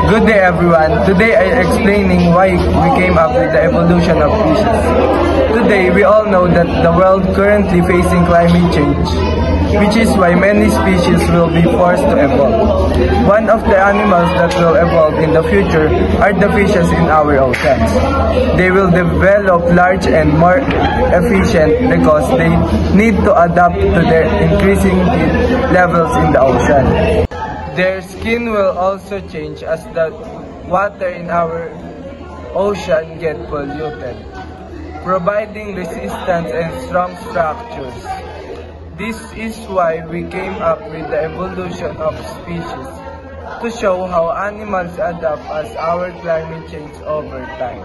Good day everyone. Today I am explaining why we came up with the evolution of species. Today we all know that the world currently facing climate change, which is why many species will be forced to evolve. One of the animals that will evolve in the future are the fishes in our oceans. They will develop large and more efficient because they need to adapt to their increasing heat levels in the ocean. Their skin will also change as the water in our ocean get polluted, providing resistance and strong structures. This is why we came up with the evolution of species, to show how animals adapt as our climate change over time.